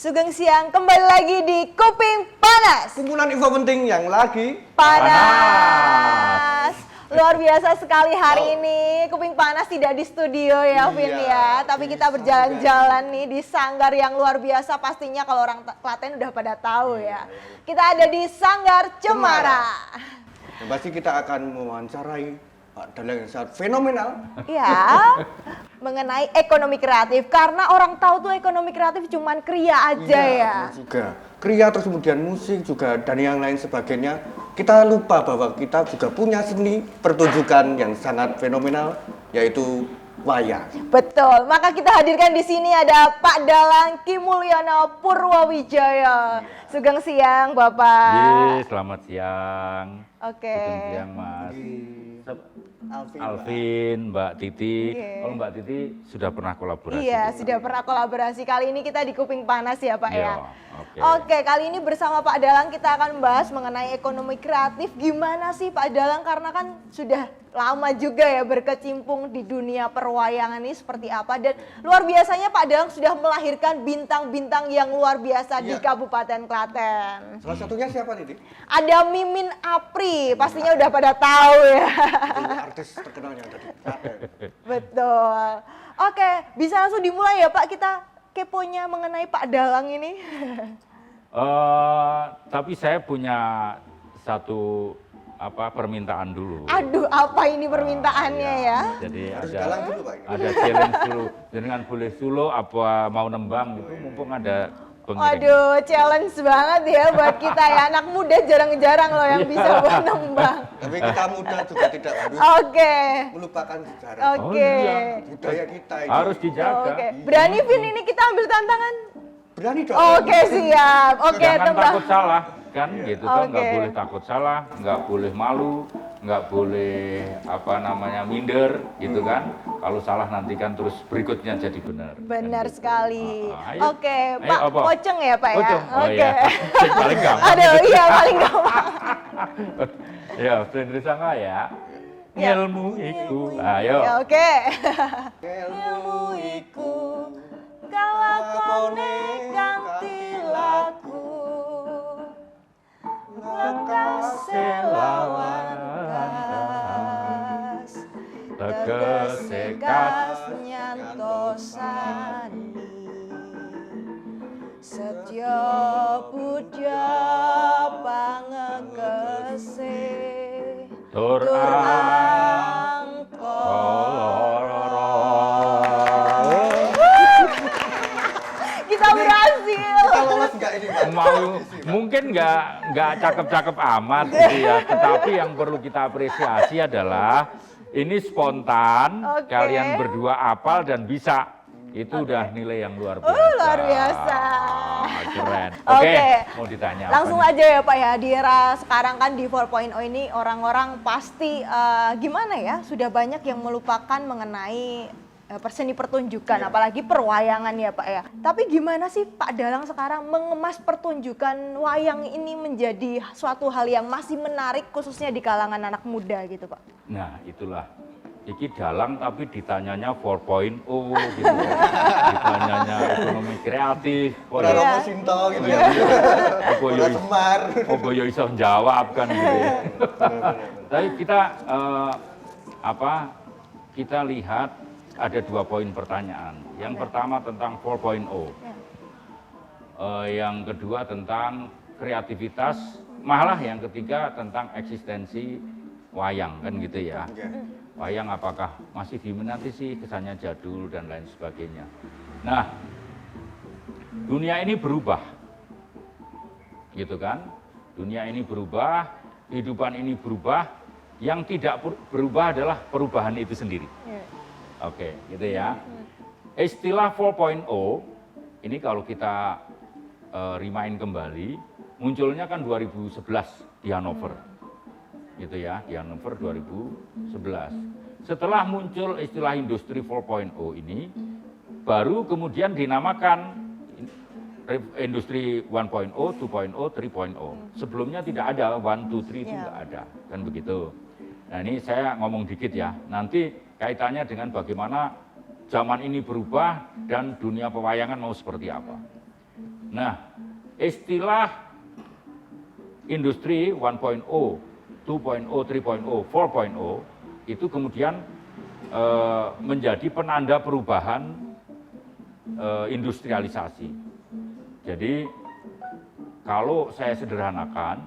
Sugeng Siang kembali lagi di Kuping Panas. Kumpulan info penting yang lagi Panas. Luar biasa sekali hari ini. Kuping Panas tidak di studio ya, Vin ya. Tapi kita berjalan-jalan nih di sanggar yang luar biasa. Pastinya kalau orang Klaten udah pada tahu ya. Kita ada di Sanggar Cemara. Yang pasti kita akan mewawancarai Pak Dalang yang sangat fenomenal. Ya, mengenai ekonomi kreatif. Karena orang tahu tuh ekonomi kreatif cuman kriya aja ya. Juga kriya, terus kemudian musik juga dan yang lain sebagainya. Kita lupa bahwa kita juga punya seni pertunjukan yang sangat fenomenal, yaitu wayang. Betul, maka kita hadirkan di sini ada Pak Dalang Ki Mulyono Purwawijaya. Sugeng siang, Bapak. Ye, selamat siang. Oke. Sugeng siang, Mas. Alvin, Mbak Titi. Oke. Kalau Mbak Titi sudah pernah kolaborasi? Iya, sudah pernah kolaborasi. Kali ini kita di Kuping Panas ya, Pak ya. Oke. Oke, kali ini bersama Pak Dalang kita akan membahas mengenai ekonomi kreatif. Gimana sih Pak Dalang? Karena kan sudah lama juga ya berkecimpung di dunia perwayangan ini seperti apa. Dan luar biasanya Pak Dalang sudah melahirkan bintang-bintang yang luar biasa di Kabupaten Klaten. salah satunya siapa Titi? Ada Mimin Apri, pastinya udah pada tahu ya. Itu artis terkenal yang ada di Klaten. Betul. Oke, bisa langsung dimulai ya Pak, kita keponya mengenai Pak Dalang ini. Tapi saya punya satu permintaan dulu. Aduh, apa ini permintaannya ya? Jadi Harus Dalang dulu, Pak. ada challenge dulu. Dengan boleh solo apa mau nembang gitu, mumpung ada pengiring. Waduh, challenge banget ya buat kita ya. Anak muda jarang-jarang loh yang bisa buat nembang. Tapi kita muda juga tidak harus Oke. melupakan sejarah. Oke. Budaya kita ini. Harus dijaga. Oke. Berani Vin ini kita ambil tantangan? Berani dong. Oke, siap. Oke, Jangan tembak. takut salah, kan gitu toh, nggak Oke. boleh takut salah, nggak boleh malu, nggak boleh minder gitu kan. Kalau salah nanti kan terus berikutnya jadi benar. Benar Kan gitu. sekali. Ayo. Oke, Ayo, Pak apa? Pocong ya Pak ya? Pocong. Oh, Oke. iya. Paling gampang. Aduh, iya paling gampang. Ya, Friendly Sangga ya. Ya. Ilmu iku. Ayo. Ya, oke. Ilmu iku kalakone kanthi laku lekase lawan kas tegese kas nyantosani setya budya pangekese Tur kita berhasil. Kita lolos nggak ini, Pak? Mungkin nggak cakep-cakep amat gitu ya, tetapi yang perlu kita apresiasi adalah ini spontan, Oke. kalian berdua apal dan bisa. Itu udah nilai yang luar biasa. Luar biasa. Keren. Oke. Oke, mau ditanya apa Langsung nih? aja ya Pak ya, di era sekarang kan di 4.0 ini orang-orang pasti gimana ya, sudah banyak yang melupakan mengenai seni pertunjukan, apalagi perwayangan ya Pak ya. Tapi gimana sih Pak Dalang sekarang mengemas pertunjukan wayang ini menjadi suatu hal yang masih menarik khususnya di kalangan anak muda gitu Pak? Nah, itulah. Iki Dalang tapi ditanyanya 4.0 gitu ya. Ditanyanya ekonomi kreatif. Ora Iya. Romo Sinto gitu ya. Apa Ora Semar. yo iso jawab kan gitu ya. Tapi kita kita lihat ada 2 poin pertanyaan. Yang pertama tentang 4.0. Yang kedua tentang kreativitas, malah yang ketiga tentang eksistensi wayang kan gitu ya. Wayang apakah masih diminati sih, kesannya jadul dan lain sebagainya. Nah, dunia ini berubah, gitu kan? Dunia ini berubah, kehidupan ini berubah, yang tidak berubah adalah perubahan itu sendiri. Oke, gitu ya. Istilah 4.0, ini kalau kita remind kembali, munculnya kan 2011 di Hannover. Gitu ya, di Hannover 2011. Setelah muncul istilah industri 4.0 ini, baru kemudian dinamakan industri 1.0, 2.0, 3.0. Sebelumnya tidak ada 1, 2, 3 itu nggak ada, kan begitu. Nah ini saya ngomong dikit ya, nanti kaitannya dengan bagaimana zaman ini berubah dan dunia pewayangan mau seperti apa. Nah, istilah industri 1.0, 2.0, 3.0, 4.0 itu kemudian menjadi penanda perubahan industrialisasi. Jadi kalau saya sederhanakan,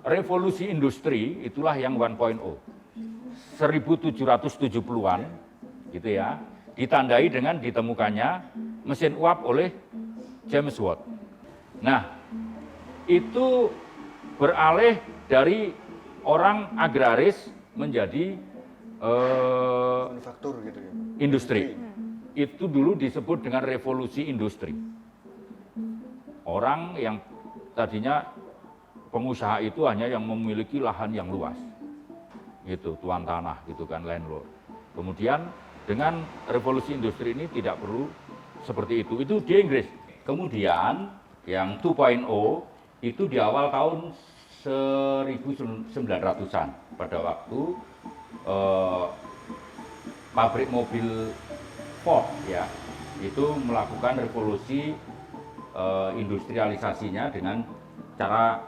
revolusi industri itulah yang 1.0. 1770-an gitu ya, ditandai dengan ditemukannya mesin uap oleh James Watt. Nah, itu beralih dari orang agraris menjadi Manufaktur gitu ya. industri. Itu dulu disebut dengan revolusi industri. Orang yang tadinya pengusaha itu hanya yang memiliki lahan yang luas, gitu, tuan tanah, gitu kan, landlord. Kemudian dengan revolusi industri ini tidak perlu seperti itu di Inggris. Kemudian yang 2.0 itu di awal tahun 1900-an pada waktu pabrik mobil Ford ya itu melakukan revolusi industrialisasinya dengan cara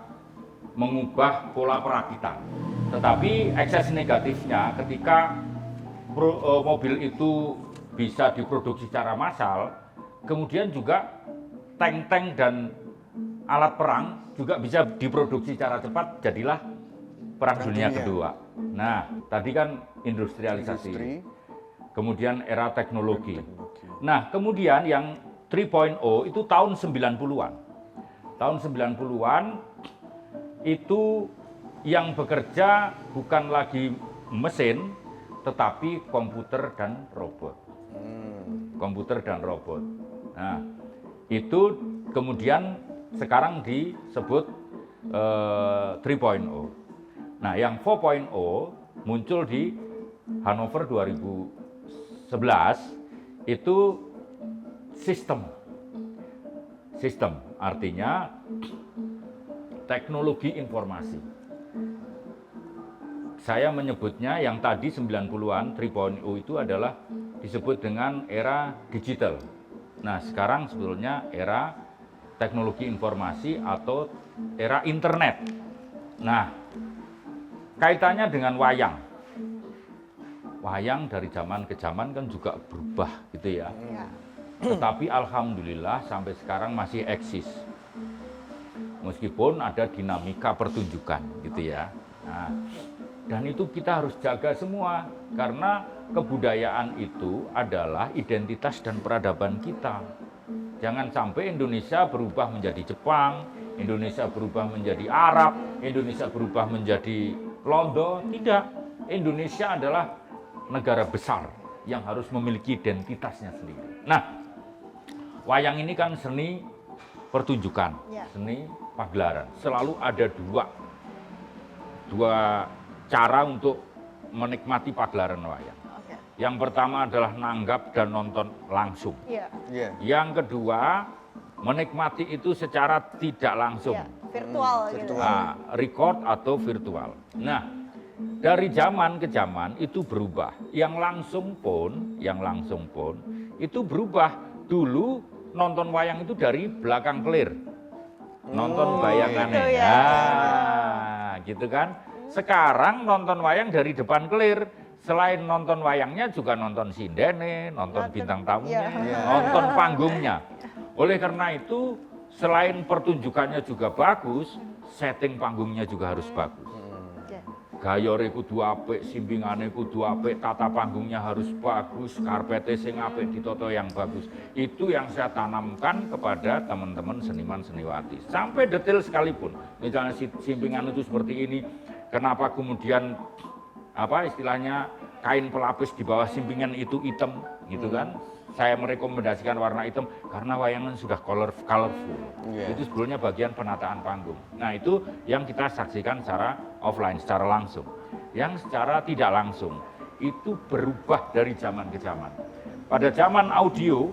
mengubah pola perakitan. Tetapi ekses negatifnya ketika mobil itu bisa diproduksi secara massal, kemudian juga tank-tank dan alat perang juga bisa diproduksi secara cepat, jadilah Perang Dunia Kedua. Nah, tadi kan industrialisasi, kemudian era teknologi. Nah, kemudian yang 3.0 itu tahun 90-an. Tahun 90-an itu yang bekerja bukan lagi mesin, tetapi komputer dan robot. Komputer dan robot. Nah, itu kemudian sekarang disebut 3.0. Nah, yang 4.0 muncul di Hanover 2011 itu sistem. Sistem artinya teknologi informasi. Saya menyebutnya yang tadi 90-an 3.0 itu adalah disebut dengan era digital. Nah, sekarang sebetulnya era teknologi informasi atau era internet. Nah, kaitannya dengan wayang. Wayang dari zaman ke zaman kan juga berubah gitu ya. Tetapi alhamdulillah sampai sekarang masih eksis. Meskipun ada dinamika pertunjukan gitu ya. Nah, dan itu kita harus jaga semua karena kebudayaan itu adalah identitas dan peradaban kita. Jangan sampai Indonesia berubah menjadi Jepang, Indonesia berubah menjadi Arab, Indonesia berubah menjadi Londo. Tidak. Indonesia adalah negara besar yang harus memiliki identitasnya sendiri. Nah, wayang ini kan seni pertunjukan, seni pagelaran. Selalu ada dua cara untuk menikmati pagelaran wayang. Yang pertama adalah nanggap dan nonton langsung. Yang kedua, menikmati itu secara tidak langsung. Virtual gitu. Nah, record atau virtual. Nah, dari zaman ke zaman itu berubah. Yang langsung pun itu berubah. Dulu nonton wayang itu dari belakang kelir. Nonton bayangannya. Gitu ya. Nah, gitu kan. Sekarang nonton wayang dari depan kelir. Selain nonton wayangnya juga nonton sindene, nonton bintang tamunya, nonton panggungnya. Oleh karena itu, selain pertunjukannya juga bagus, setting panggungnya juga harus bagus. Gayore kudu apik, simpingane kudu apik, tata panggungnya harus bagus, karpete sing apik ditoto yang bagus. Itu yang saya tanamkan kepada teman-teman seniman seniwati. Sampai detail sekalipun. Misalnya simpingan itu seperti ini, kenapa kemudian apa istilahnya kain pelapis di bawah simpingan itu hitam gitu kan. Saya merekomendasikan warna hitam karena wayangan sudah colorful. Itu sebetulnya bagian penataan panggung. Nah, itu yang kita saksikan secara offline, secara langsung. Yang secara tidak langsung itu berubah dari zaman ke zaman. Pada zaman audio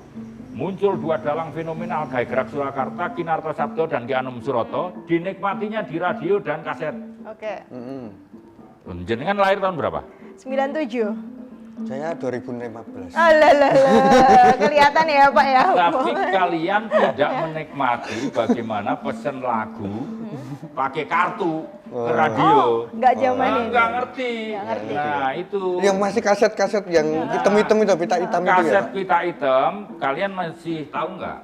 muncul dua dalang fenomenal, Gai Gerak Surakarta, Kinarto Sabto dan Ki Anom Suroto, dinikmatinya di radio dan kaset. Oke. Jenengan lahir tahun berapa? 97. Saya 2015. Alah, kelihatan ya Pak ya. Tapi kalian tidak menikmati bagaimana pesen lagu pakai kartu ke radio. Nggak zaman ini. Nggak ngerti. Nah itu. Yang masih kaset-kaset yang hitam-hitam itu, pita hitam itu ya, Kaset Pak? pita hitam, kalian masih tahu nggak?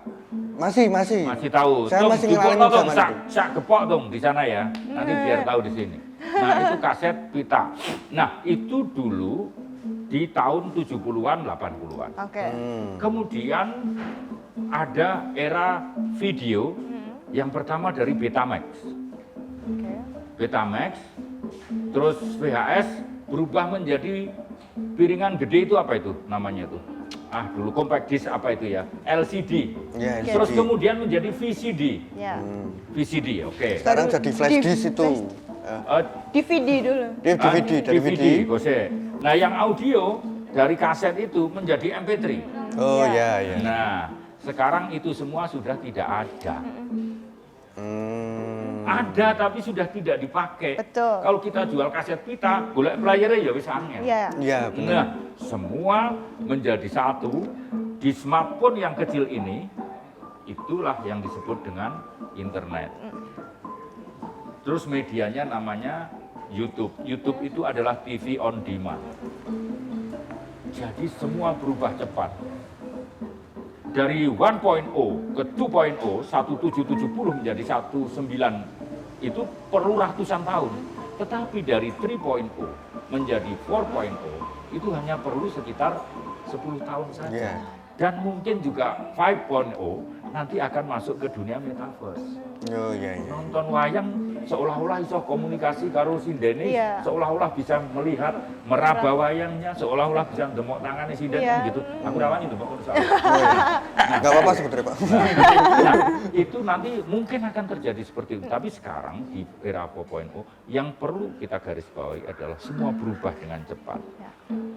Masih. Masih tahu. Saya masih ngalamin zaman itu. Sak gepok dong di sana ya. Nanti biar tahu di sini. Nah, itu kaset pita. Nah, itu dulu di tahun 70-an, 80-an. Oke. Kemudian ada era video yang pertama dari Betamax. Oke. Betamax, terus VHS berubah menjadi piringan gede itu apa itu namanya itu? Dulu compact disc apa itu ya? LCD. Ya, Terus LCD. kemudian menjadi VCD. Ya. VCD, oke. Sekarang jadi flash disk itu. DVD dulu. DVD. Gose. Nah, yang audio dari kaset itu menjadi MP3. Oh Ya. ya. Nah, sekarang itu semua sudah tidak ada. Ada tapi sudah tidak dipakai. Betul. Kalau kita jual kaset pita, golek playernya ya wis angel. Iya. Iya, benar. Nah, semua menjadi satu di smartphone yang kecil ini, itulah yang disebut dengan internet. Terus medianya namanya YouTube. YouTube itu adalah TV on demand. Jadi semua berubah cepat. Dari 1.0 ke 2.0, 1770 menjadi 19 itu perlu ratusan tahun. Tetapi dari 3.0 menjadi 4.0 itu hanya perlu sekitar 10 tahun saja. Iya. Dan mungkin juga 5.0 nanti akan masuk ke dunia metaverse. Oh iya. Nonton wayang seolah-olah iso komunikasi karo sindene, Iya. seolah-olah bisa melihat meraba wayangnya, seolah-olah bisa ndemok tangane sindene Iya. gitu. Aku rawani ndemok ngono soalnya. Nggak apa-apa sebetulnya, Pak. Nah, itu nanti mungkin akan terjadi seperti itu. Tapi sekarang di era 4.0 yang perlu kita garis bawahi adalah semua berubah dengan cepat. Ya.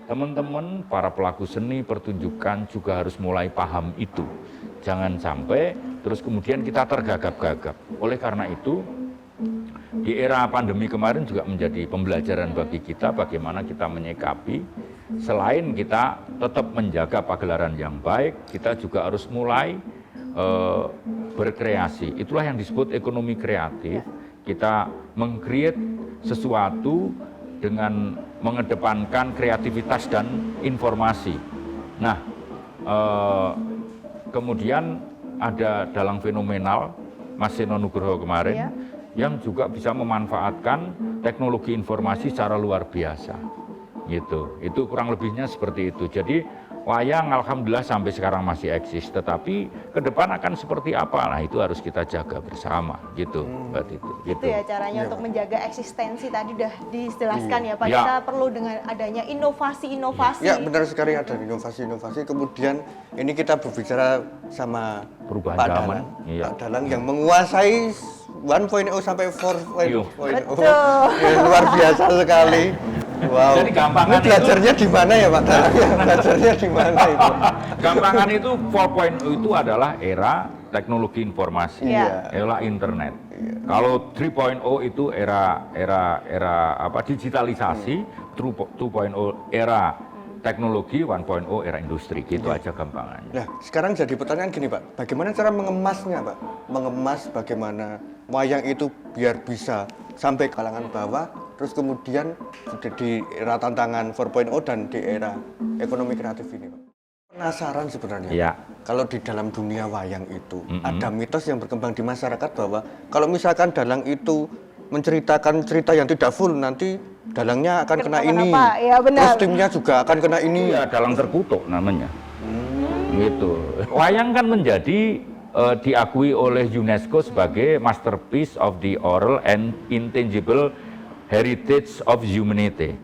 Teman-teman, para pelaku seni pertunjukan juga harus mulai paham itu. Jangan sampai terus kemudian kita tergagap-gagap. Oleh karena itu, di era pandemi kemarin juga menjadi pembelajaran bagi kita bagaimana kita menyikapi. Selain kita tetap menjaga pagelaran yang baik, kita juga harus mulai berkreasi. Itulah yang disebut ekonomi kreatif. Kita meng-create sesuatu dengan mengedepankan kreativitas dan informasi. Nah, kemudian ada dalang fenomenal Mas Seno Nugroho kemarin yang juga bisa memanfaatkan teknologi informasi secara luar biasa. Gitu. Itu kurang lebihnya seperti itu. Jadi wayang alhamdulillah sampai sekarang masih eksis, tetapi ke depan akan seperti apa? Nah, itu harus kita jaga bersama gitu, Mbak Titi. Itu ya caranya untuk menjaga eksistensi tadi udah dijelaskan ya Pak. Ya. Kita perlu dengan adanya inovasi-inovasi. Ya benar sekali ada inovasi-inovasi. Kemudian ini kita berbicara sama Perubahan Pak zaman. Dalang. Iya. Pak Dalang yang menguasai 1.0 sampai 4.0. Betul. Ya, luar biasa sekali. Wow. Jadi gampangan Ini belajarnya di mana ya Pak Dalang? Belajarnya di mana itu? Gampangan itu 4.0 itu adalah era teknologi informasi, Iya. era internet. Kalau 3.0 itu era digitalisasi, 2.0 era teknologi, 1.0 era industri, gitu aja gampangannya. Nah, sekarang jadi pertanyaan gini Pak, bagaimana cara mengemasnya Pak? Mengemas bagaimana wayang itu biar bisa sampai kalangan bawah, terus kemudian sudah di era tantangan 4.0 dan di era ekonomi kreatif ini Pak. Penasaran sebenarnya, Iya. kalau di dalam dunia wayang itu ada mitos yang berkembang di masyarakat bahwa kalau misalkan dalang itu menceritakan cerita yang tidak full, nanti dalangnya akan kena ini, Kenapa? Ya, benar. kostumnya juga akan kena ini. Iya, dalang terkutuk namanya. Gitu. Wayang kan menjadi diakui oleh UNESCO sebagai masterpiece of the oral and intangible heritage of humanity.